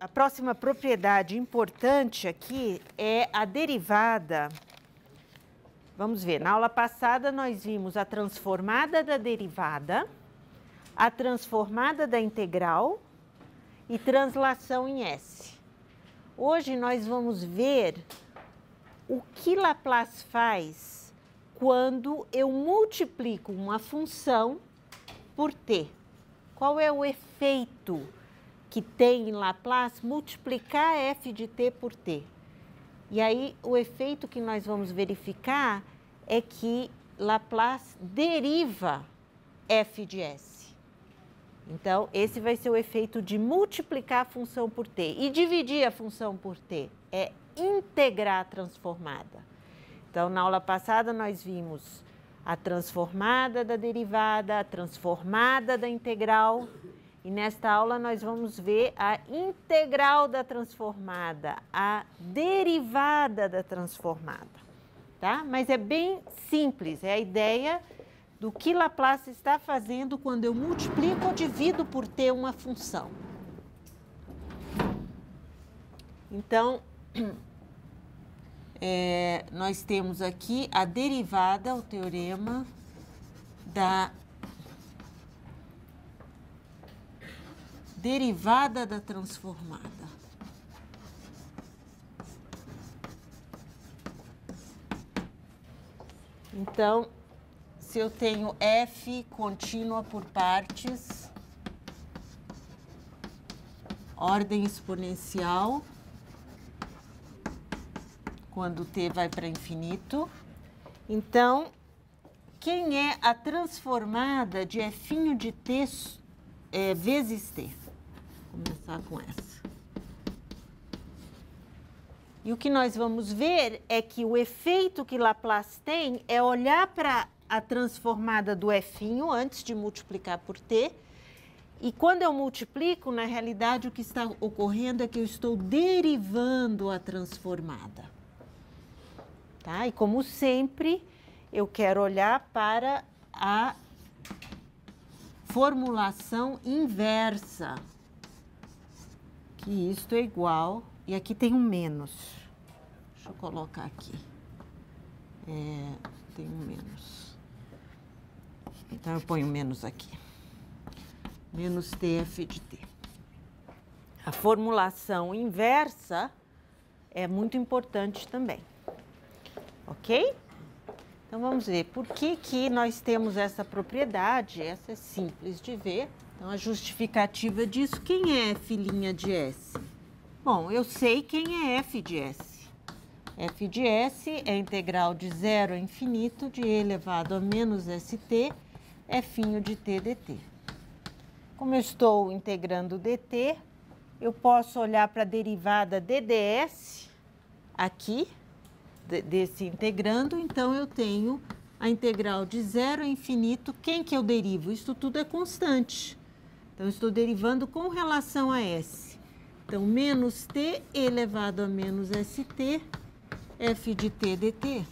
A próxima propriedade importante aqui é a derivada. Vamos ver, na aula passada nós vimos a transformada da derivada, a transformada da integral e translação em S. Hoje nós vamos ver o que Laplace faz quando eu multiplico uma função por t. Qual é o efeito que tem em Laplace multiplicar f de t por t? E aí o efeito que nós vamos verificar é que Laplace deriva f de s. Então, esse vai ser o efeito de multiplicar a função por t. E dividir a função por t é integrar a transformada. Então, na aula passada nós vimos a transformada da derivada, a transformada da integral. E nesta aula nós vamos ver a integral da transformada, a derivada da transformada, tá? Mas é bem simples, é a ideia do que Laplace está fazendo quando eu multiplico ou divido por t uma função. Então, nós temos aqui a derivada, o teorema da derivada da transformada. Então, se eu tenho f contínua por partes, ordem exponencial, quando t vai para infinito, então, quem é a transformada de f de t vezes t? Vou começar com essa. E o que nós vamos ver é que o efeito que Laplace tem é olhar para a transformada do f antes de multiplicar por t. E quando eu multiplico, na realidade, o que está ocorrendo é que eu estou derivando a transformada. Tá? E como sempre, eu quero olhar para a formulação inversa, que isto é igual, e aqui tem um menos. Deixa eu colocar aqui. Tem um menos. Então, eu ponho menos aqui. Menos tf de t. A formulação inversa é muito importante também. Ok? Então, vamos ver por que nós temos essa propriedade. Essa é simples de ver. Então, a justificativa disso, quem é filhinha de S? Bom, eu sei quem é f de S. F de S é a integral de 0 a infinito de e elevado a menos st, f de t dt. Como eu estou integrando dt, eu posso olhar para a derivada dds aqui, desse integrando, então eu tenho a integral de 0 a infinito. Quem que eu derivo? Isso tudo é constante. Então, eu estou derivando com relação a s. Então, menos t elevado a menos st, f de t dt.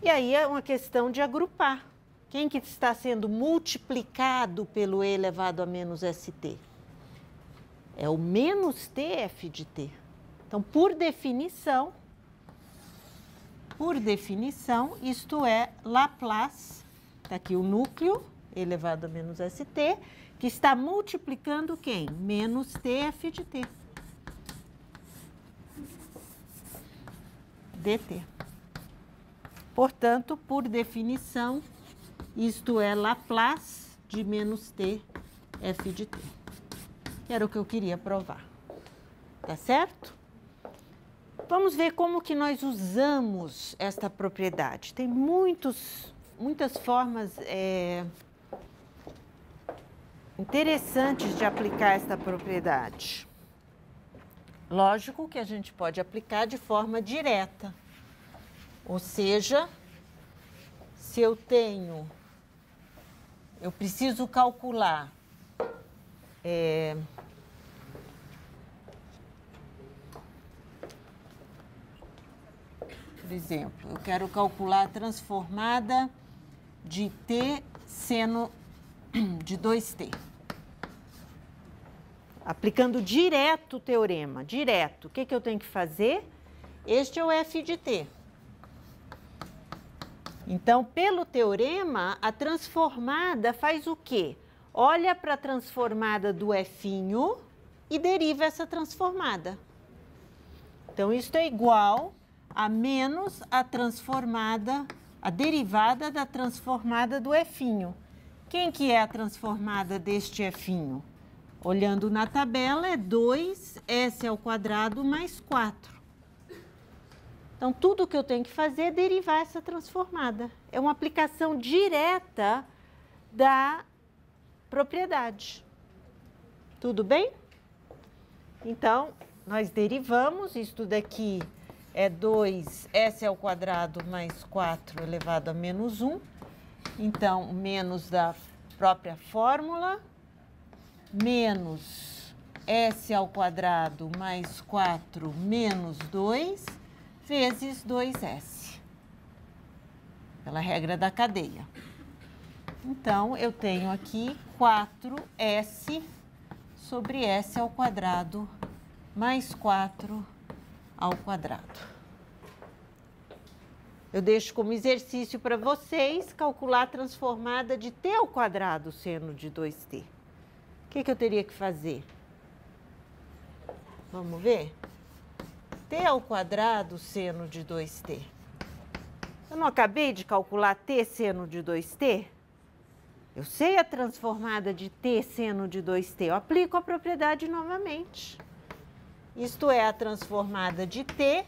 E aí é uma questão de agrupar. Quem que está sendo multiplicado pelo e elevado a menos st? É o menos t f de t. Então, por definição, isto é Laplace, está aqui o núcleo, e elevado a menos st, que está multiplicando quem? Menos tf de t. dt. Portanto, por definição, isto é Laplace de menos t f de t. Que era o que eu queria provar. Tá certo? Vamos ver como que nós usamos esta propriedade. Tem muitas formas interessantes de aplicar esta propriedade. Lógico que a gente pode aplicar de forma direta. Ou seja, se eu preciso calcular por exemplo, eu quero calcular a transformada de t seno de 2t. aplicando direto o teorema, direto. O que eu tenho que fazer? Este é o f de t. Então, pelo teorema, a transformada faz o quê? Olha para a transformada do f' e deriva essa transformada. Então, isto é igual a menos a transformada, a derivada da transformada do f'. Quem que é a transformada deste f'? Olhando na tabela, é 2s² mais 4. Então, tudo que eu tenho que fazer é derivar essa transformada. É uma aplicação direta da propriedade. Tudo bem? Então, nós derivamos, isso daqui é 2s² mais 4 elevado a menos 1. Então, menos da própria fórmula, menos s² mais 4 menos 2 vezes 2s, pela regra da cadeia. Então, eu tenho aqui 4s sobre s² mais 4 ao quadrado. Eu deixo como exercício para vocês calcular a transformada de t² seno de 2t. O que eu teria que fazer? Vamos ver? t² seno de 2t. Eu não acabei de calcular t seno de 2t? Eu sei a transformada de t seno de 2t. Eu aplico a propriedade novamente. Isto é a transformada de t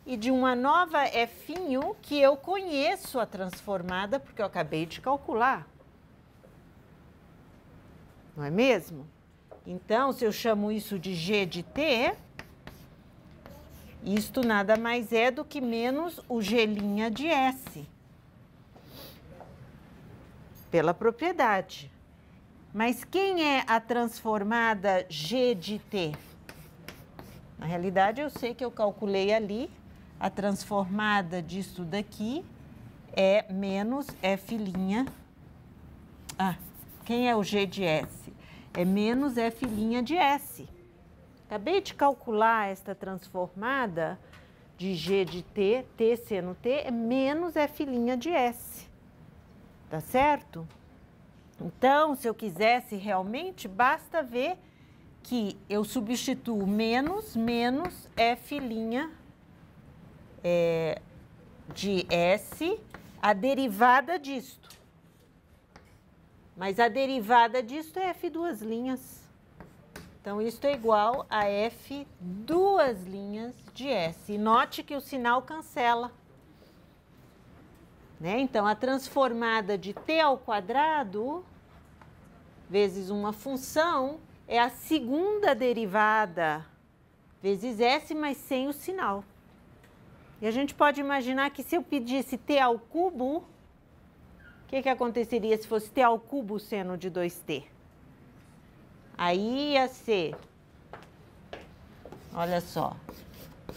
e de uma nova f' que eu conheço a transformada porque eu acabei de calcular. Não é mesmo? Então, se eu chamo isso de g de t, isto nada mais é do que menos o g' de s, pela propriedade. Mas quem é a transformada g de t? Na realidade, eu sei que eu calculei ali, a transformada disso daqui é menos f'. Quem é o g de s? É menos f' de s. Acabei de calcular esta transformada de g de t, t seno t, é menos f' de s. Tá certo? Então, se eu quisesse realmente, basta ver que eu substituo menos f' de s, a derivada disto. Mas a derivada disto é f duas linhas. Então, isto é igual a f duas linhas de s. E note que o sinal cancela. Né? Então, a transformada de t² vezes uma função é a segunda derivada vezes s, mas sem o sinal. E a gente pode imaginar que se eu pedisse t², o que aconteceria se fosse t³ seno de 2t? Aí ia ser, olha só,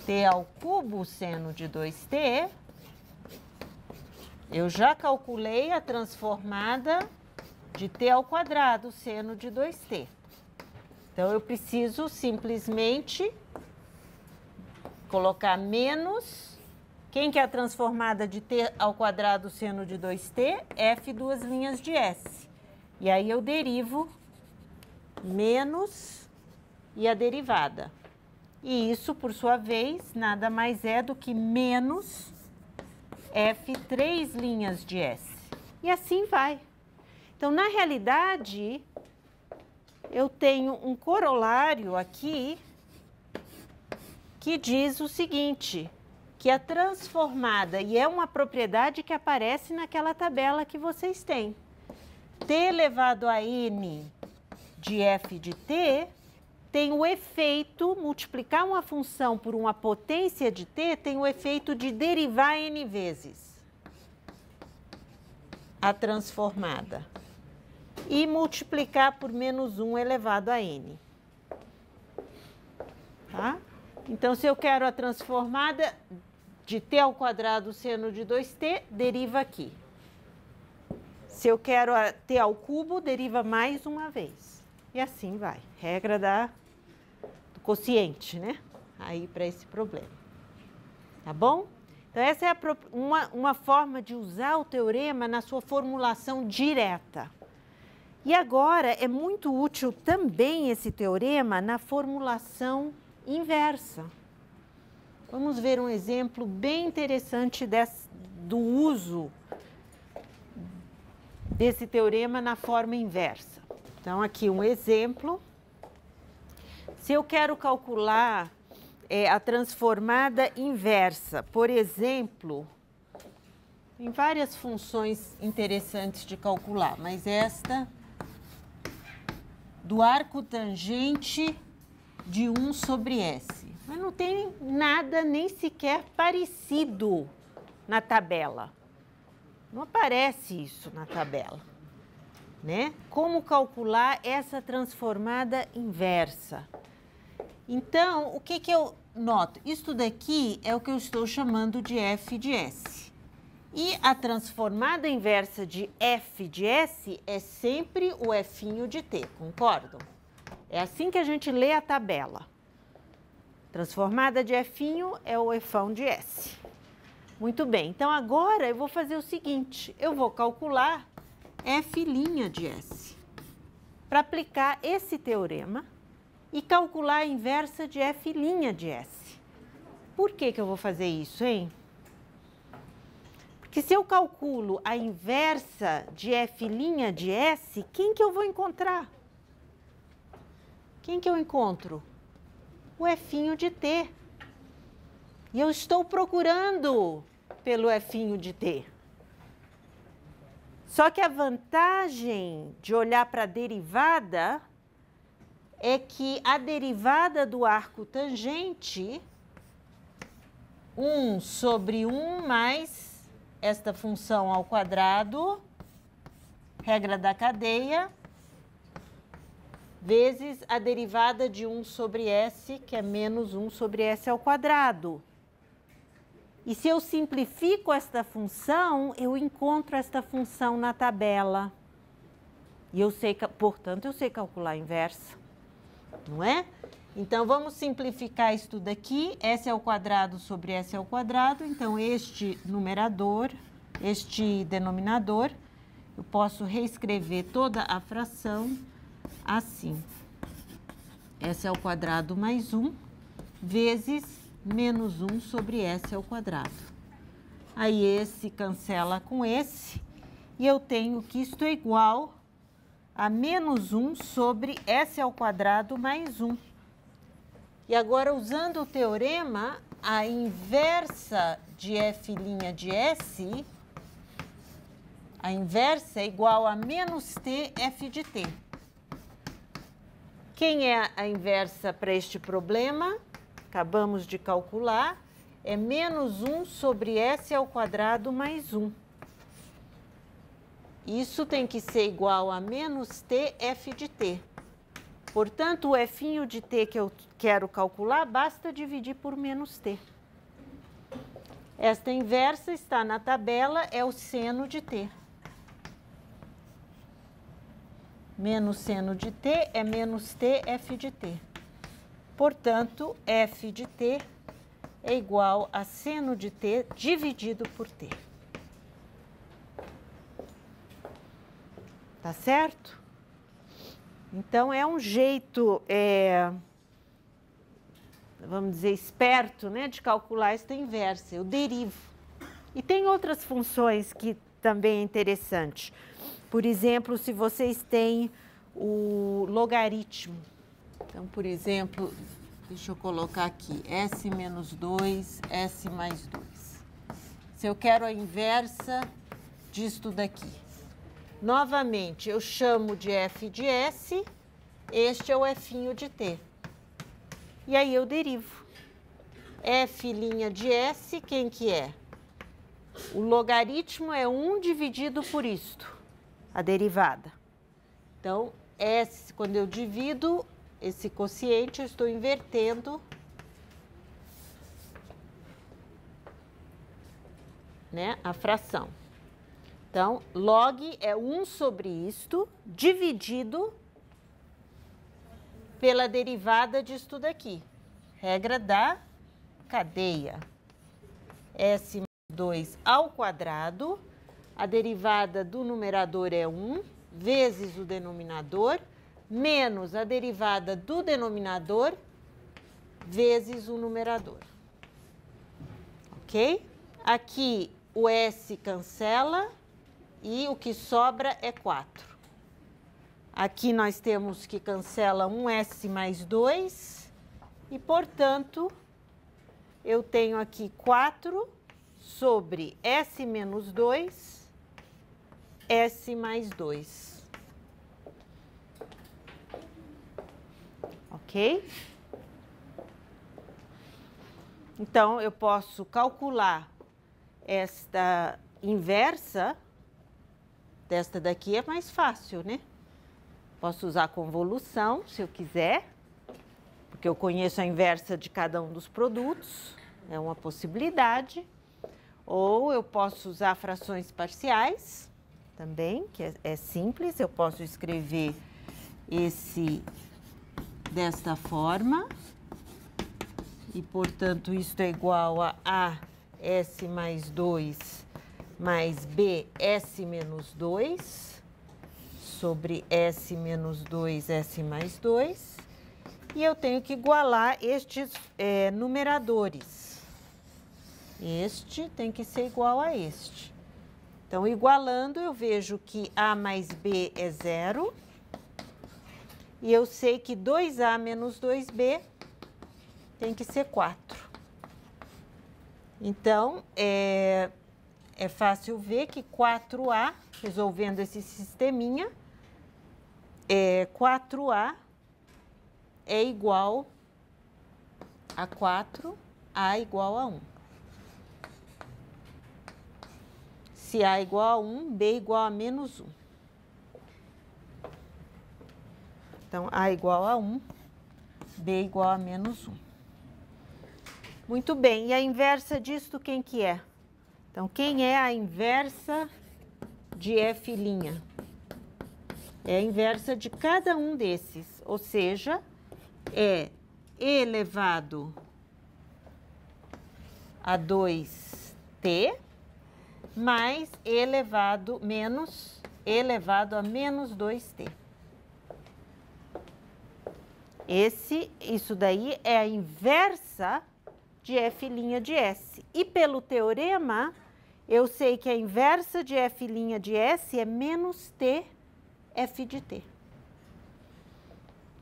t³ seno de 2t, eu já calculei a transformada de t² seno de 2t. Então, eu preciso simplesmente colocar menos, quem que é a transformada de t² seno de 2t? F duas linhas de s. E aí eu derivo menos e a derivada. E isso, por sua vez, nada mais é do que menos f três linhas de s. E assim vai. Então, na realidade, eu tenho um corolário aqui que diz o seguinte, que a transformada, e é uma propriedade que aparece naquela tabela que vocês têm, t elevado a n de f de t tem o efeito, multiplicar uma função por uma potência de t, tem o efeito de derivar n vezes a transformada e multiplicar por menos 1 elevado a n. Tá? Então, se eu quero a transformada de t² seno de 2t, deriva aqui. Se eu quero a t³, deriva mais uma vez. E assim vai. Regra do quociente, né? Aí para esse problema. Tá bom? Então, essa é uma forma de usar o teorema na sua formulação direta. E agora, é muito útil também esse teorema na formulação inversa. Vamos ver um exemplo bem interessante do uso desse teorema na forma inversa. Então, aqui um exemplo. Se eu quero calcular a transformada inversa, por exemplo, tem várias funções interessantes de calcular, mas esta do arco tangente de 1 sobre S. Mas não tem nada nem sequer parecido na tabela. Não aparece isso na tabela, né? Como calcular essa transformada inversa? Então, o que eu noto? Isso daqui é o que eu estou chamando de f de S. E a transformada inversa de f de S é sempre o f' de t, concordam? É assim que a gente lê a tabela. Transformada de f' é o f' de S. Muito bem, então agora eu vou fazer o seguinte, eu vou calcular f' de S para aplicar esse teorema e calcular a inversa de f' de S. Por que eu vou fazer isso, hein? Porque se eu calculo a inversa de f' de S, quem que eu vou encontrar? Quem que eu encontro? O f' de t. E eu estou procurando pelo f' de t. Só que a vantagem de olhar para a derivada é que a derivada do arco tangente, 1 sobre 1 mais esta função ao quadrado, regra da cadeia, vezes a derivada de 1 sobre S, que é menos 1 sobre S ao quadrado. E se eu simplifico esta função, eu encontro esta função na tabela. E eu sei, portanto, eu sei calcular a inversa, não é? Então, vamos simplificar isso daqui, S ao quadrado sobre S ao quadrado. Então, este numerador, este denominador, eu posso reescrever toda a fração assim. S ao quadrado mais 1, vezes menos 1 sobre S ao quadrado. Aí, esse cancela com esse, e eu tenho que isto é igual a menos 1 sobre S ao quadrado mais 1. E agora, usando o teorema, a inversa de f' de S, a inversa é igual a menos t f de t. Quem é a inversa para este problema? Acabamos de calcular, é menos 1 sobre S ao quadrado mais 1. Isso tem que ser igual a menos t f de t. Portanto, o f' de t que eu quero calcular, basta dividir por menos t. Esta inversa está na tabela, é o seno de t. Menos seno de t é menos t f de t. Portanto, f de t é igual a seno de t dividido por t. Tá certo? Então, é um jeito, vamos dizer, esperto, né, de calcular esta inversa. Eu derivo. E tem outras funções que também é interessante. Por exemplo, se vocês têm o logaritmo. Então, por exemplo, deixa eu colocar aqui, S menos 2, S mais 2. Se eu quero a inversa disto daqui. Novamente, eu chamo de f de S, este é o f' de t. E aí eu derivo. F' de S, quem que é? O logaritmo é 1 dividido por isto, a derivada. Então, S, quando eu divido esse quociente, eu estou invertendo, né, a fração. Então, log é 1 sobre isto, dividido pela derivada disto daqui. Regra da cadeia. S mais 2 ao quadrado, a derivada do numerador é 1, vezes o denominador, menos a derivada do denominador, vezes o numerador. Ok? Aqui o S cancela e o que sobra é 4. Aqui nós temos que cancela um S mais 2 e, portanto, eu tenho aqui 4 sobre S menos 2, S mais 2. Ok? Então, eu posso calcular esta inversa, desta daqui é mais fácil, né? Posso usar convolução, se eu quiser, porque eu conheço a inversa de cada um dos produtos, é uma possibilidade. Ou eu posso usar frações parciais, também, que é simples, eu posso escrever esse desta forma. E, portanto, isto é igual a S mais 2 mais B, S menos 2. Sobre S menos 2, S mais 2. E eu tenho que igualar estes numeradores. Este tem que ser igual a este. Então, igualando, eu vejo que A mais B é 0. E eu sei que 2A menos 2B tem que ser 4. Então, é fácil ver que 4A, resolvendo esse sisteminha, 4A é igual a 4, A igual a 1. Se A igual a 1, B igual a menos 1. Então, A igual a 1, B igual a menos 1. Muito bem, e a inversa disto quem que é? Então, quem é a inversa de F'? É a inversa de cada um desses, ou seja, é E elevado a 2t mais E elevado menos E elevado a menos 2t. Isso daí é a inversa de F' de S. E pelo teorema, eu sei que a inversa de F' de S é menos t F de t.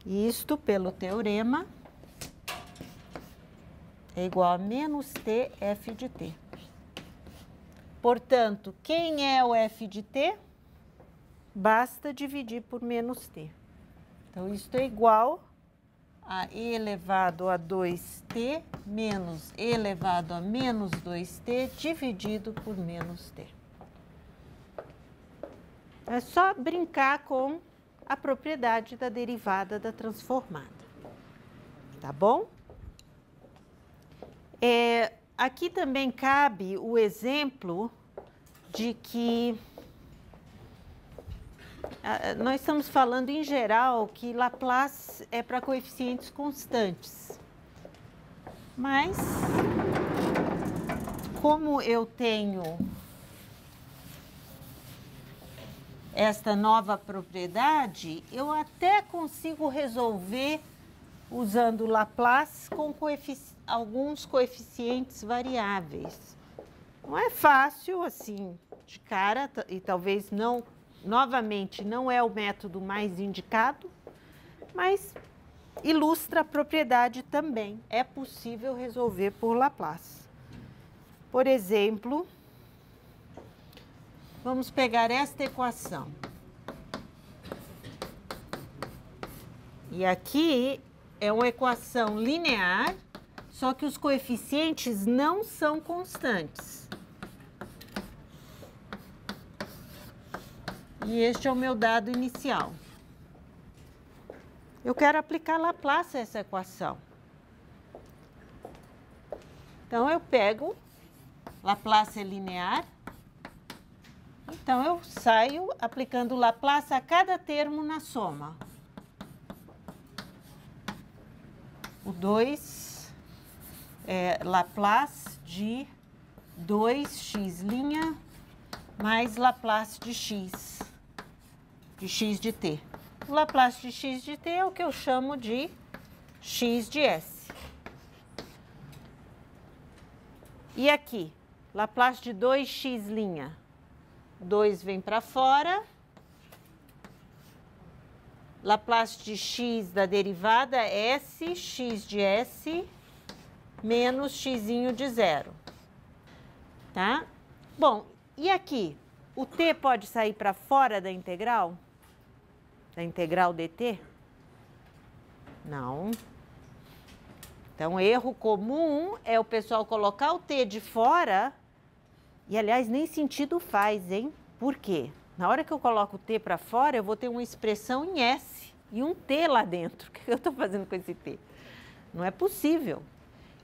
Isto, pelo teorema, é igual a menos t F de t. Portanto, quem é o F de t? Basta dividir por menos t. Então, isto é igual a E elevado a 2t menos E elevado a menos 2t dividido por menos t. É só brincar com a propriedade da derivada da transformada. Tá bom? Aqui também cabe o exemplo de que nós estamos falando em geral que Laplace é para coeficientes constantes. Mas, como eu tenho esta nova propriedade, eu até consigo resolver usando Laplace com alguns coeficientes variáveis. Não é fácil, assim, de cara, e talvez não, novamente, não é o método mais indicado, mas ilustra a propriedade também. É possível resolver por Laplace. Por exemplo, vamos pegar esta equação. E aqui é uma equação linear, só que os coeficientes não são constantes. E este é o meu dado inicial. Eu quero aplicar Laplace a essa equação. Então, eu pego, Laplace é linear, então eu saio aplicando Laplace a cada termo na soma. o 2 é Laplace de 2x' mais Laplace de x de t. O Laplace de x de t é o que eu chamo de x de s. E aqui, Laplace de 2x'. 2 vem para fora. Laplace de x da derivada é s, x de s, menos x'inho de 0. Tá? Bom, e aqui? O t pode sair para fora da integral? Da integral dt? Não. Então, erro comum é o pessoal colocar o t de fora, e aliás, nem sentido faz, hein? Por quê? Na hora que eu coloco o t para fora, eu vou ter uma expressão em s e um t lá dentro. O que eu estou fazendo com esse t? Não é possível.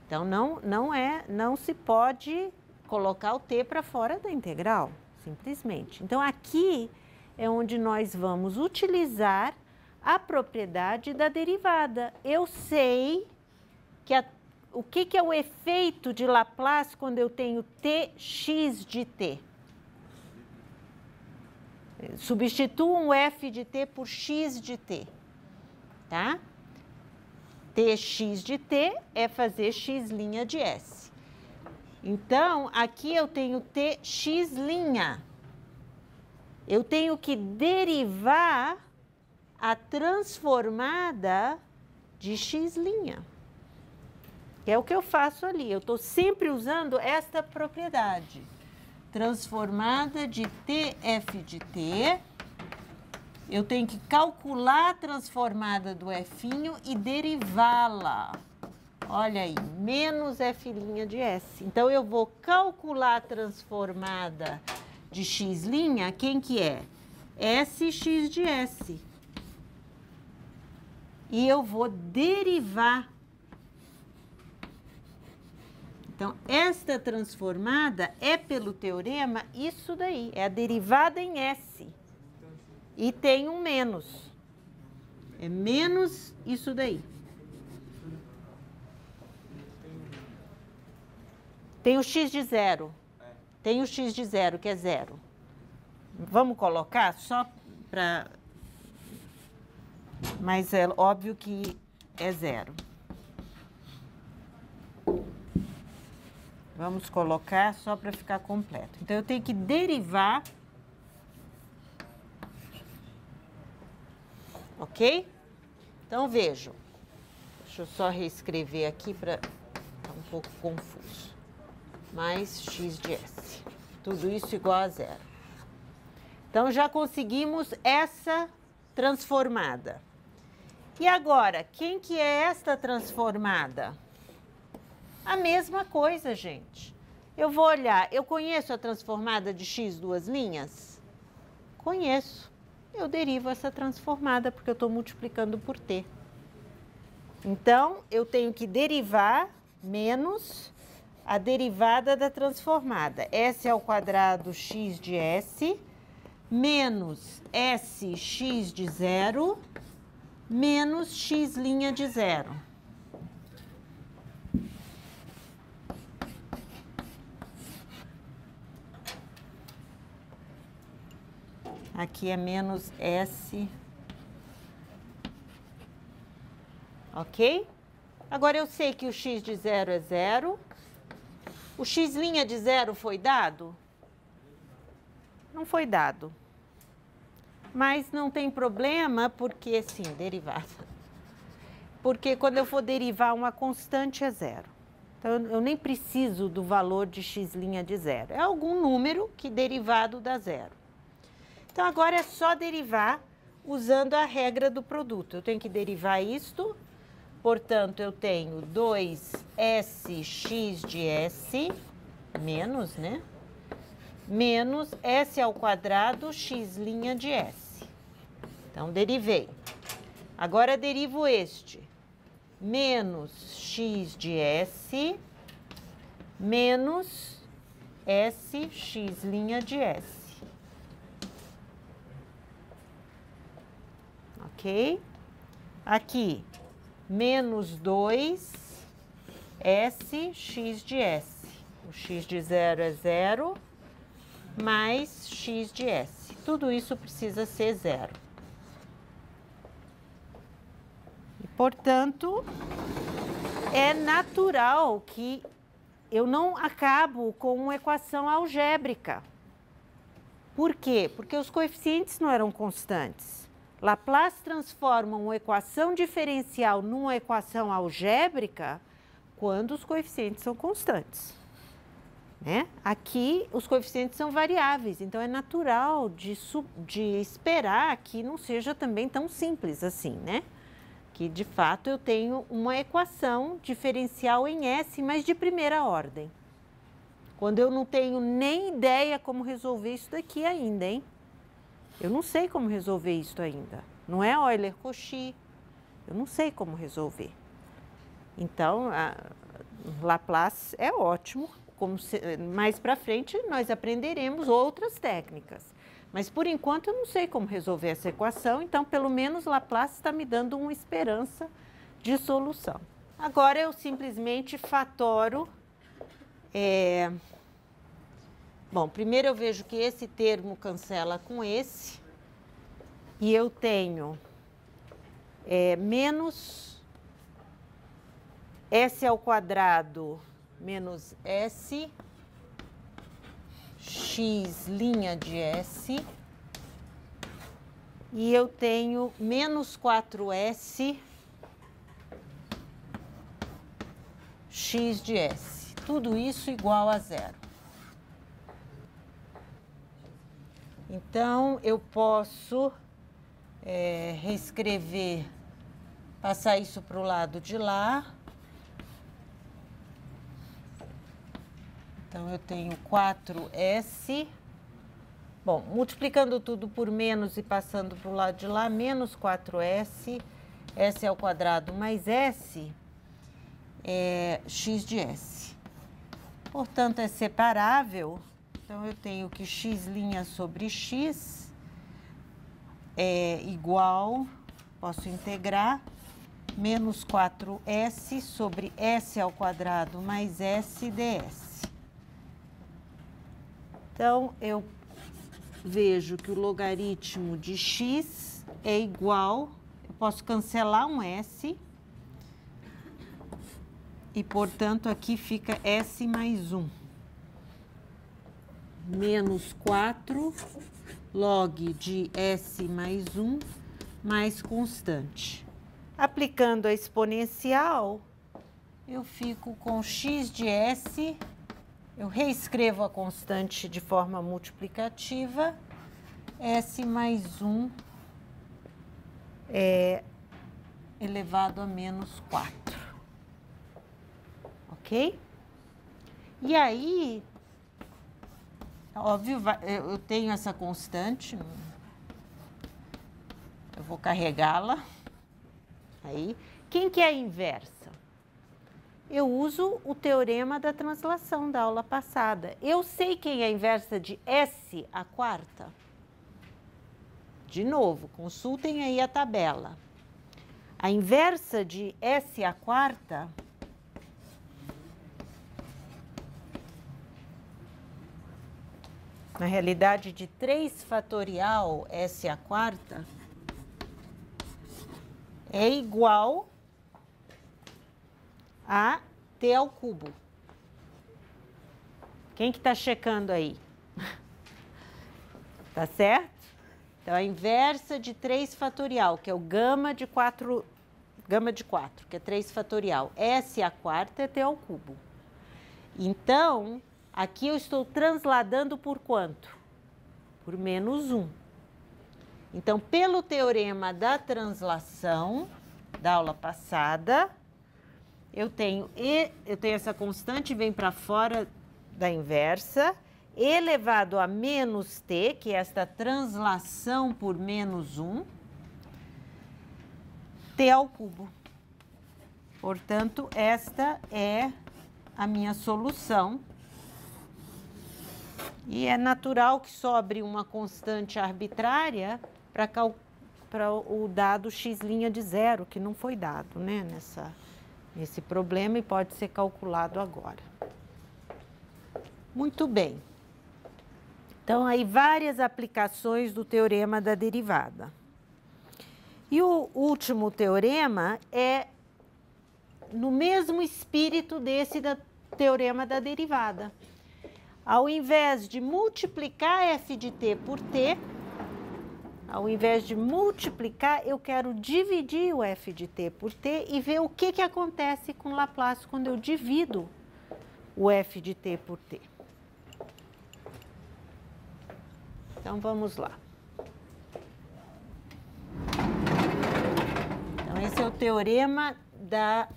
Então, não se pode colocar o t para fora da integral, simplesmente. Então, aqui é onde nós vamos utilizar a propriedade da derivada. Eu sei que o que é o efeito de Laplace quando eu tenho tx de t. Substituam o f de t por x de t, tá? Tx de t é fazer x' de s. Então, aqui eu tenho tx'. Eu tenho que derivar a transformada de x'. Que é o que eu faço ali. Eu estou sempre usando esta propriedade. Transformada de tf de t. Eu tenho que calcular a transformada do f e derivá-la. Olha aí, menos f' de s. Então, eu vou calcular a transformada de x', quem que é? Sx de s. E eu vou derivar. Então, esta transformada é, pelo teorema, isso daí. É a derivada em s. E tem um menos. É menos isso daí. Tem o x de 0. Tem o x de 0, que é 0. Vamos colocar só para... Mas é óbvio que é 0. Vamos colocar só para ficar completo. Então, eu tenho que derivar. Ok? Então, vejam. Deixa eu só reescrever aqui para ficar um pouco confuso. Mais x de s. Tudo isso igual a 0. Então, já conseguimos essa transformada. E agora, quem que é esta transformada? A mesma coisa, gente. Eu vou olhar, eu conheço a transformada de x duas linhas? Conheço. Eu derivo essa transformada, porque eu estou multiplicando por t. Então, eu tenho que derivar menos a derivada da transformada. S ao quadrado x de s, menos sx de 0, menos x' de 0. Aqui é menos S. Ok? Agora, eu sei que o x de 0 é 0. O x' de 0 foi dado? Não foi dado. Mas não tem problema, porque, sim, derivada. Porque quando eu for derivar uma constante é 0. Então, eu nem preciso do valor de x' de 0. É algum número que derivado dá 0. Então, agora é só derivar usando a regra do produto. Eu tenho que derivar isto, portanto, eu tenho 2sx de s, menos, né? Menos s ao quadrado x' de s. Então, derivei. Agora, derivo este. Menos x de s, menos sx' de s. Ok? Aqui, menos 2 S x de S. O x de 0 é 0, mais x de S. Tudo isso precisa ser 0. E, portanto, é natural que eu não acabo com uma equação algébrica. Por quê? Porque os coeficientes não eram constantes. Laplace transforma uma equação diferencial numa equação algébrica quando os coeficientes são constantes. Né? Aqui, os coeficientes são variáveis, então é natural de esperar que não seja também tão simples assim, né? Que, de fato, eu tenho uma equação diferencial em S, mas de primeira ordem. Quando eu não tenho nem ideia como resolver isso daqui ainda, hein? Eu não sei como resolver isso ainda. Não é Euler-Cauchy. Eu não sei como resolver. Então, Laplace é ótimo. Mais para frente, nós aprenderemos outras técnicas. Mas, por enquanto, eu não sei como resolver essa equação. Então, pelo menos, Laplace está me dando uma esperança de solução. Agora, eu simplesmente fatoro... Bom, primeiro eu vejo que esse termo cancela com esse. E eu tenho menos S ao quadrado menos S, x' de S. E eu tenho menos 4S, x de S. Tudo isso igual a 0. Então, eu posso reescrever, passar isso para o lado de lá. Então, eu tenho 4S. Bom, multiplicando tudo por menos e passando para o lado de lá, menos 4S, S ao quadrado mais S, é x de S. Portanto, é separável. Então, eu tenho que x' sobre x é igual, posso integrar, menos 4S sobre S ao quadrado mais S ds. Então, eu vejo que o logaritmo de x é igual, eu posso cancelar um S, e, portanto, aqui fica S mais 1. Menos 4 log de S mais 1 mais constante. Aplicando a exponencial, eu fico com x de S, eu reescrevo a constante de forma multiplicativa, S mais 1 elevado a menos 4. Ok? E aí... Óbvio, eu tenho essa constante, eu vou carregá-la. Aí, quem que é a inversa? Eu uso o teorema da translação da aula passada. Eu sei quem é a inversa de S à quarta? De novo, consultem aí a tabela. A inversa de S à quarta... Na realidade, de 3 fatorial S à quarta é igual a T ao cubo. Quem que está checando aí? Tá certo? Então, a inversa de 3 fatorial, que é o gama de 4, que é 3 fatorial. S à quarta é T ao cubo. Então... Aqui eu estou transladando por quanto? Por menos 1. Então, pelo teorema da translação da aula passada, eu tenho essa constante, vem para fora da inversa, elevado a menos t, que é esta translação por menos 1, t ao cubo. Portanto, esta é a minha solução. E é natural que sobre uma constante arbitrária para para o dado x' de zero, que não foi dado, né, nesse problema e pode ser calculado agora. Muito bem. Então, aí várias aplicações do teorema da derivada. E o último teorema é no mesmo espírito desse teorema da derivada. Ao invés de multiplicar f de t por t, ao invés de multiplicar, eu quero dividir o f de t por t e ver o que acontece com Laplace quando eu divido o f de t por t. Então, vamos lá. Então, esse é o teorema da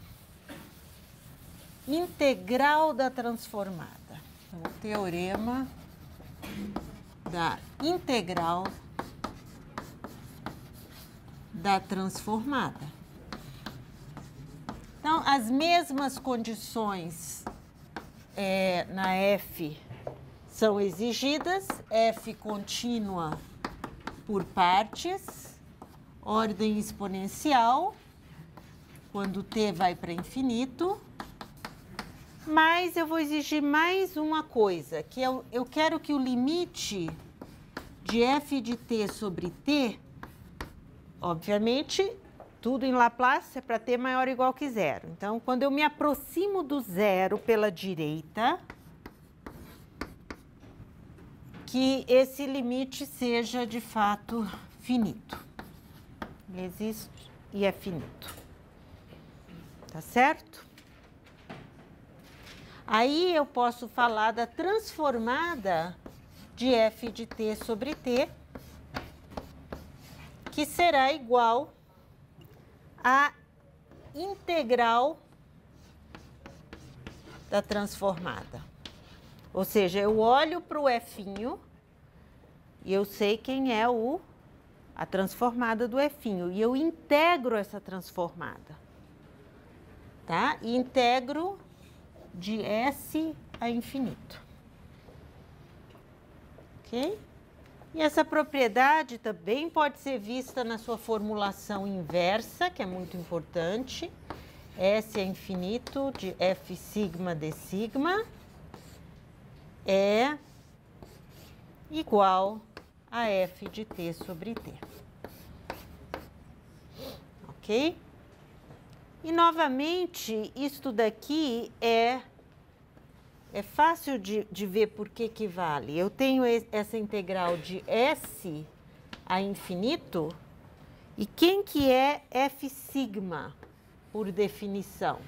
integral da transformada. Então, o teorema da integral da transformada. Então, as mesmas condições na f são exigidas, f contínua por partes, ordem exponencial, quando t vai para infinito, mas eu vou exigir mais uma coisa, que eu quero que o limite de f de t sobre t, obviamente, tudo em Laplace é para t maior ou igual que zero. Então, quando eu me aproximo do zero pela direita, que esse limite seja, de fato, finito. Ele existe e é finito. Tá certo? Aí eu posso falar da transformada de f de t sobre t, que será igual à integral da transformada. Ou seja, eu olho para o f' e eu sei quem é a transformada do f' e eu integro essa transformada, tá? E integro de S a infinito, ok? E essa propriedade também pode ser vista na sua formulação inversa, que é muito importante. S a infinito de f sigma d sigma é igual a f de t sobre t. Ok? E, novamente, isto daqui é fácil de ver por que vale. Eu tenho essa integral de S a infinito, e quem que é f sigma, por definição?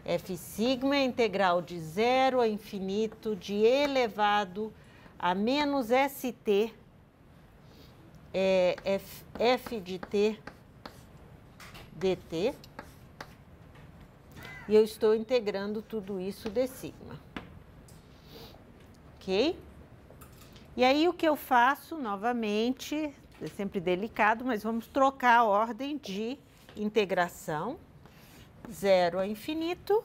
F sigma é a integral de 0 a infinito de e elevado a menos st, f de t dt, e eu estou integrando tudo isso d sigma. Ok? E aí o que eu faço, novamente, é sempre delicado, mas vamos trocar a ordem de integração. 0 a infinito,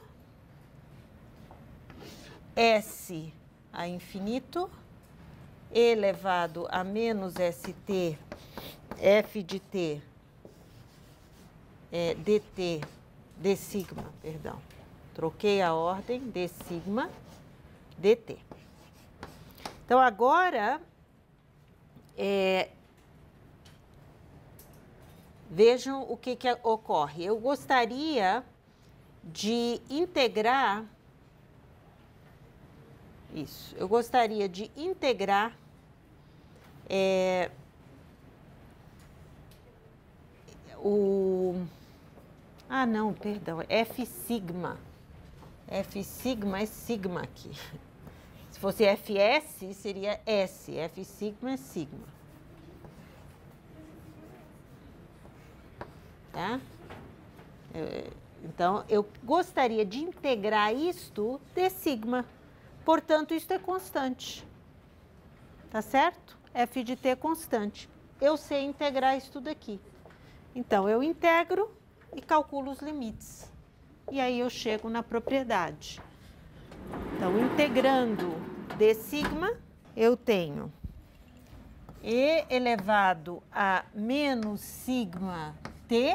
S a infinito, e elevado a menos st, f de t, dt, d sigma, perdão. Troquei a ordem, d sigma, dt. Então, agora, vejam o que ocorre. Eu gostaria de integrar isso. Eu gostaria de integrar Ah, não, perdão, f sigma. F sigma é sigma aqui. Se fosse fs, seria s. F sigma é sigma. Tá? Então, eu gostaria de integrar isto d sigma. Portanto, isto é constante. Tá certo? F de t é constante. Eu sei integrar isso daqui. Então, eu integro e calculo os limites. E aí eu chego na propriedade. Então, integrando d sigma, eu tenho E elevado a menos sigma t,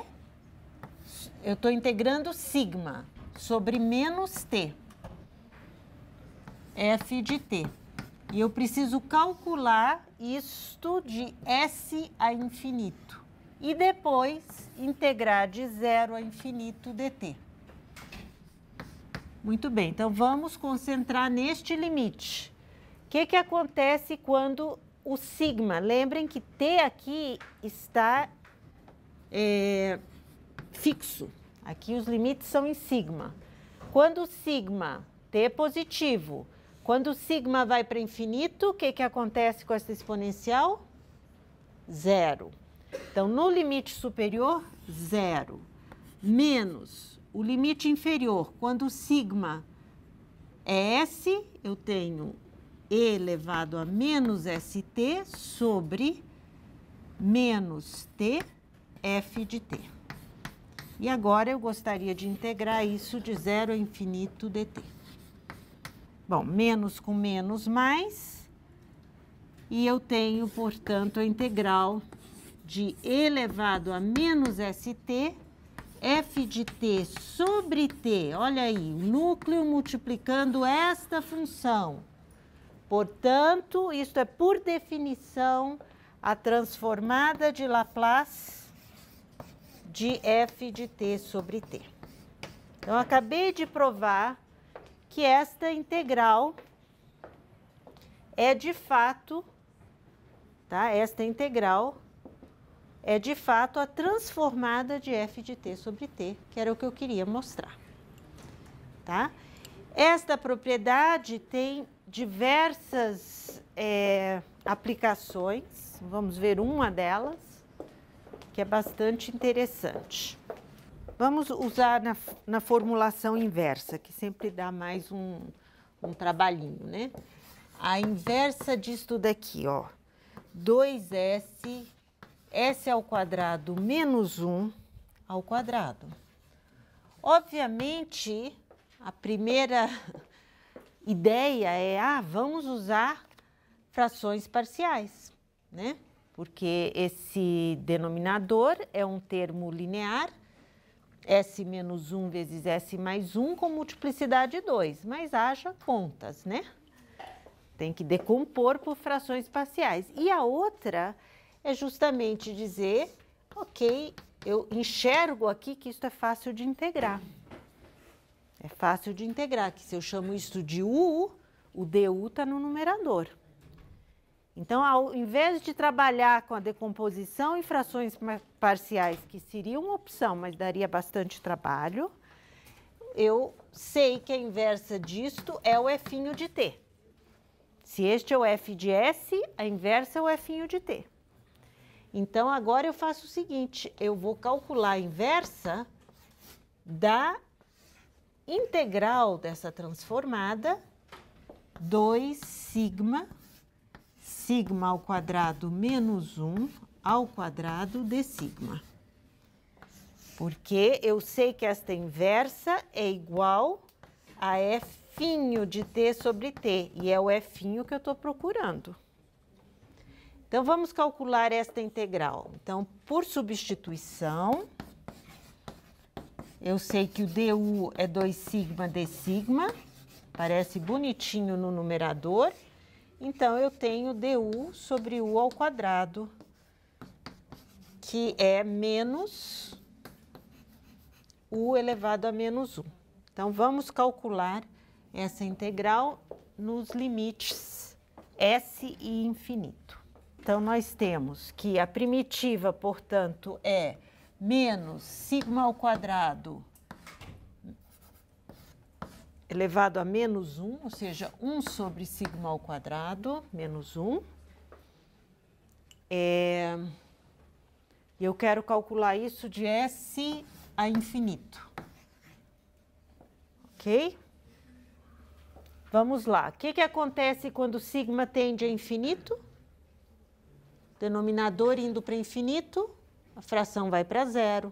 eu estou integrando sigma sobre menos t, f de t. E eu preciso calcular isto de S a infinito. E depois integrar de 0 a infinito dt. Muito bem, então vamos concentrar neste limite. O que acontece quando o sigma, lembrem que t aqui está fixo. Aqui os limites são em sigma. Quando o sigma, t é positivo, quando o sigma vai para infinito, o que acontece com essa exponencial? 0. Então, no limite superior, 0. Menos o limite inferior, quando o sigma é S, eu tenho E elevado a menos ST sobre menos T, F de T. E agora eu gostaria de integrar isso de 0 a infinito dt. Bom, menos com menos mais, e eu tenho, portanto, a integral de E elevado a menos ST, f de t sobre t, olha aí, o núcleo multiplicando esta função. Portanto, isto é, por definição, a transformada de Laplace de f de t sobre t. Então, eu acabei de provar que esta integral é de fato, tá? Esta integral é de fato a transformada de f de t sobre t, que era o que eu queria mostrar, tá? Esta propriedade tem diversas aplicações, vamos ver uma delas, que é bastante interessante. Vamos usar na formulação inversa, que sempre dá mais um trabalhinho, né? A inversa disto daqui, ó, 2s, s ao quadrado menos 1 ao quadrado. Obviamente, a primeira ideia é, vamos usar frações parciais, né? Porque esse denominador é um termo linear, S menos 1 vezes S mais 1 com multiplicidade 2, mas haja contas, né? Tem que decompor por frações parciais. E a outra é justamente dizer, ok, eu enxergo aqui que isso é fácil de integrar. É fácil de integrar, que se eu chamo isso de U, o DU está no numerador. Então, ao invés de trabalhar com a decomposição em frações parciais, que seria uma opção, mas daria bastante trabalho, eu sei que a inversa disto é o F de t. Se este é o F de S, a inversa é o F de t. Então, agora eu faço o seguinte, eu vou calcular a inversa da integral dessa transformada, 2 sigma ao quadrado menos 1 ao quadrado de sigma. Porque eu sei que esta inversa é igual a f de t sobre t, e é o f que eu estou procurando. Então, vamos calcular esta integral. Então, por substituição, eu sei que o du é 2 sigma d sigma, parece bonitinho no numerador. Então, eu tenho du sobre u ao quadrado, que é menos u elevado a menos 1. Então, vamos calcular essa integral nos limites s e infinito. Então, nós temos que a primitiva, portanto, é menos sigma ao quadrado elevado a menos 1, ou seja, 1 sobre sigma ao quadrado, menos 1. E eu quero calcular isso de S a infinito. Ok? Vamos lá. O que acontece quando sigma tende a infinito? Denominador indo para infinito, a fração vai para 0.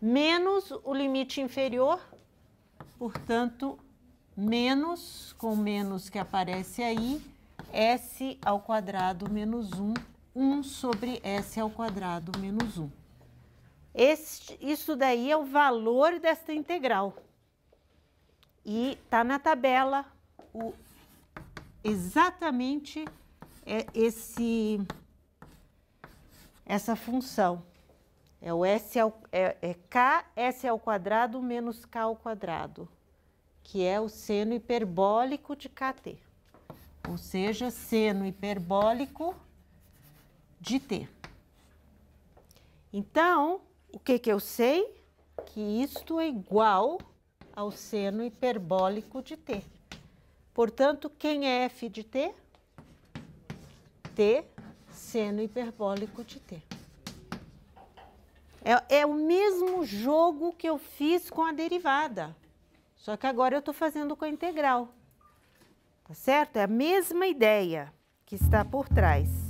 Menos o limite inferior, portanto, menos, com menos que aparece aí, S ao quadrado menos 1 1 sobre S ao quadrado menos 1. Isso daí é o valor desta integral. E tá na tabela exatamente essa função. É o K S ao quadrado menos K ao quadrado, que é o seno hiperbólico de KT. Ou seja, seno hiperbólico de T. Então, o que eu sei? Que isto é igual ao seno hiperbólico de T. Portanto, quem é f de T? T, seno hiperbólico de T. É o mesmo jogo que eu fiz com a derivada, só que agora eu estou fazendo com a integral. Tá certo? É a mesma ideia que está por trás.